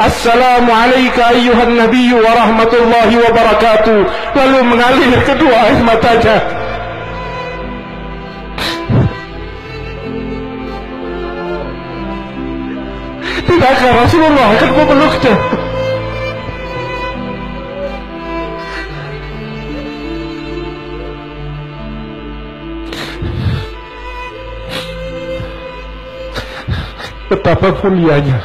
Assalamu alayka ayyuhan nabiyyu wa rahmatullahi wa barakatuh, lalu mengalir kedua air matanya. Tidakkah Rasulullah akan memeluknya? Betapa mulianya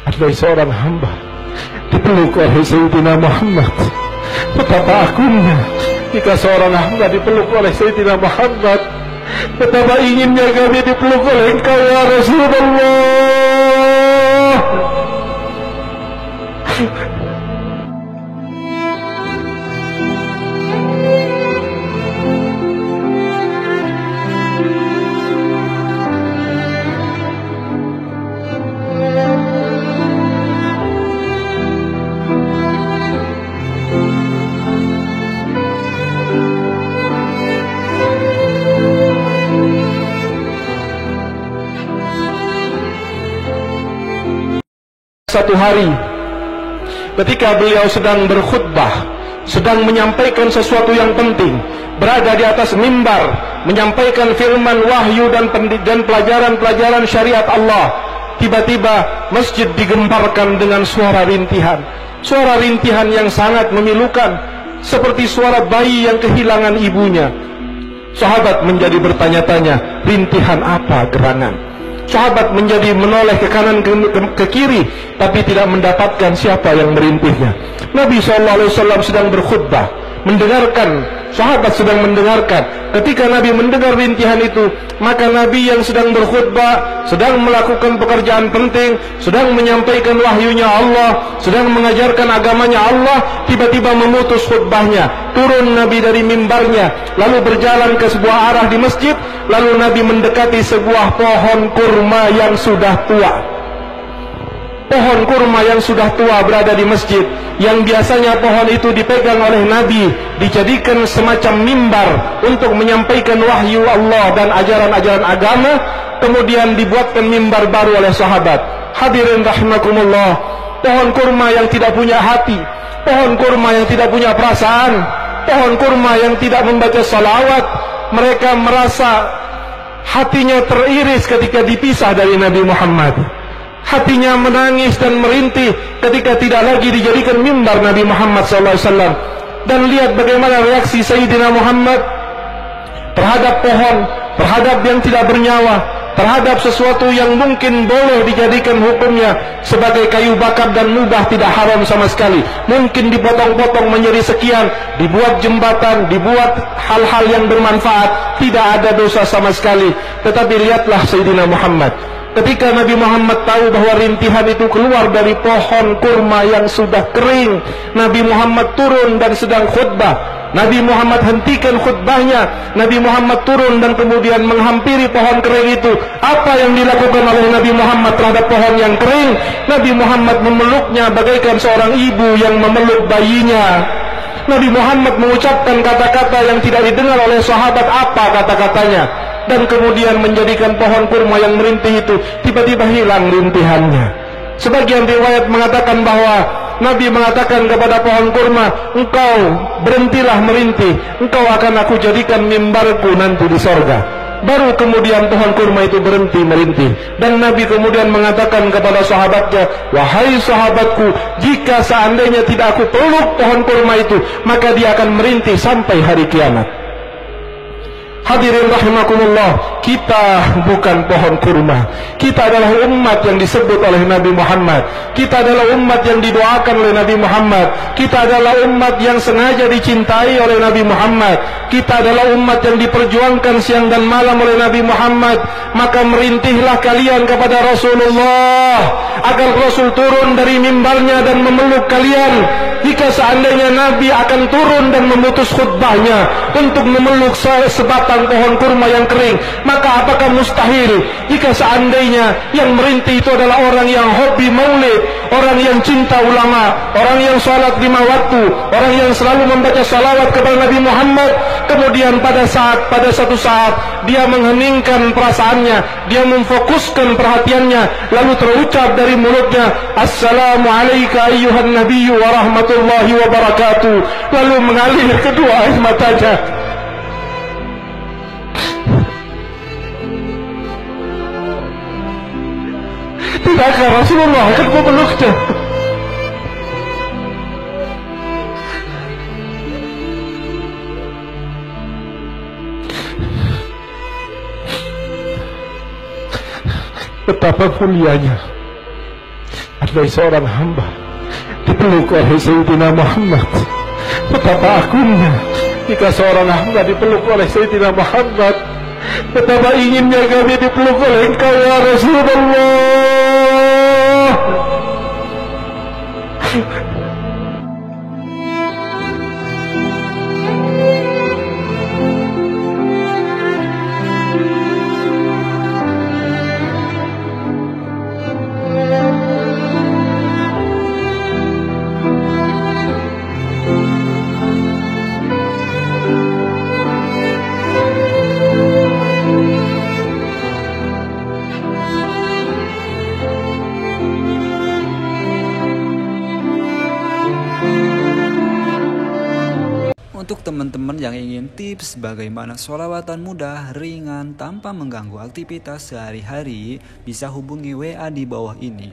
ada seorang hamba dipeluk oleh Sayyidina Muhammad. Betapa agungnya jika seorang hamba dipeluk oleh Sayyidina Muhammad. Betapa inginnya kami dipeluk oleh Engkau ya Rasulullah. Satu hari ketika beliau sedang berkhutbah, sedang menyampaikan sesuatu yang penting, berada di atas mimbar menyampaikan firman wahyu dan pelajaran-pelajaran syariat Allah, tiba-tiba masjid digemparkan dengan suara rintihan. Suara rintihan yang sangat memilukan, seperti suara bayi yang kehilangan ibunya. Sahabat menjadi bertanya-tanya, rintihan apa gerangan? Sahabat menjadi menoleh ke kanan ke kiri, tapi tidak mendapatkan siapa yang merintihnya. Nabi SAW sedang berkhutbah, mendengarkan, sahabat sedang mendengarkan. Ketika Nabi mendengar rintihan itu, maka Nabi yang sedang berkhutbah, sedang melakukan pekerjaan penting, sedang menyampaikan wahyunya Allah, sedang mengajarkan agamanya Allah, tiba-tiba memutus khutbahnya. Turun Nabi dari mimbarnya, lalu berjalan ke sebuah arah di masjid, lalu Nabi mendekati sebuah pohon kurma yang sudah tua. Pohon kurma yang sudah tua berada di masjid, yang biasanya pohon itu dipegang oleh Nabi, dijadikan semacam mimbar untuk menyampaikan wahyu Allah dan ajaran-ajaran agama. Kemudian dibuatkan mimbar baru oleh sahabat. Hadirin rahimakumullah, pohon kurma yang tidak punya hati, pohon kurma yang tidak punya perasaan, pohon kurma yang tidak membaca salawat, mereka merasa hatinya teriris ketika dipisah dari Nabi Muhammad. Hatinya menangis dan merintih ketika tidak lagi dijadikan mimbar Nabi Muhammad SAW. Dan lihat bagaimana reaksi Sayyidina Muhammad terhadap pohon, terhadap yang tidak bernyawa, terhadap sesuatu yang mungkin boleh dijadikan hukumnya sebagai kayu bakar dan mubah, tidak haram sama sekali. Mungkin dipotong-potong menjadi sekian, dibuat jembatan, dibuat hal-hal yang bermanfaat, tidak ada dosa sama sekali. Tetapi lihatlah Sayyidina Muhammad, ketika Nabi Muhammad tahu bahwa rintihan itu keluar dari pohon kurma yang sudah kering, Nabi Muhammad turun dan sedang khutbah. Nabi Muhammad hentikan khutbahnya, Nabi Muhammad turun dan kemudian menghampiri pohon kering itu. Apa yang dilakukan oleh Nabi Muhammad terhadap pohon yang kering? Nabi Muhammad memeluknya bagaikan seorang ibu yang memeluk bayinya. Nabi Muhammad mengucapkan kata-kata yang tidak didengar oleh sahabat apa kata-katanya, dan kemudian menjadikan pohon kurma yang merintih itu tiba-tiba hilang rintihannya. Sebagian riwayat mengatakan bahwa Nabi mengatakan kepada pohon kurma, engkau berhentilah merintih, engkau akan aku jadikan mimbarku nanti di sorga. Baru kemudian pohon kurma itu berhenti merintih. Dan Nabi kemudian mengatakan kepada sahabatnya, wahai sahabatku, jika seandainya tidak aku peluk pohon kurma itu, maka dia akan merintih sampai hari kiamat. Hadirin rahimakumullah, kita bukan pohon kurma. Kita adalah umat yang disebut oleh Nabi Muhammad. Kita adalah umat yang didoakan oleh Nabi Muhammad. Kita adalah umat yang sengaja dicintai oleh Nabi Muhammad. Kita adalah umat yang diperjuangkan siang dan malam oleh Nabi Muhammad. Maka merintihlah kalian kepada Rasulullah, agar Rasul turun dari mimbarnya dan memeluk kalian. Jika seandainya Nabi akan turun dan memutus khutbahnya untuk memeluk sebatang pohon kurma yang kering, maka apakah mustahil jika seandainya yang merintih itu adalah orang yang hobi maulid, orang yang cinta ulama, orang yang sholat 5 waktu, orang yang selalu membaca salawat kepada Nabi Muhammad. Kemudian pada satu saat dia mengheningkan perasaannya, dia memfokuskan perhatiannya, lalu terucap dari mulutnya, Assalamualaikum ayyuhan nabiyyu wa rahmatullahi wa barakatuh, lalu mengalir kedua air matanya. Tidakkah Rasulullah akan memeluknya? Betapa mulianya adalah seorang hamba dipeluk oleh Sayyidina Muhammad. Betapa agungnya jika seorang hamba dipeluk oleh Sayyidina Muhammad. Betapa inginnya kami dipeluk oleh Engkau ya Rasulullah. Untuk teman-teman yang ingin tips bagaimana sholawatan mudah, ringan, tanpa mengganggu aktivitas sehari-hari, bisa hubungi WA di bawah ini.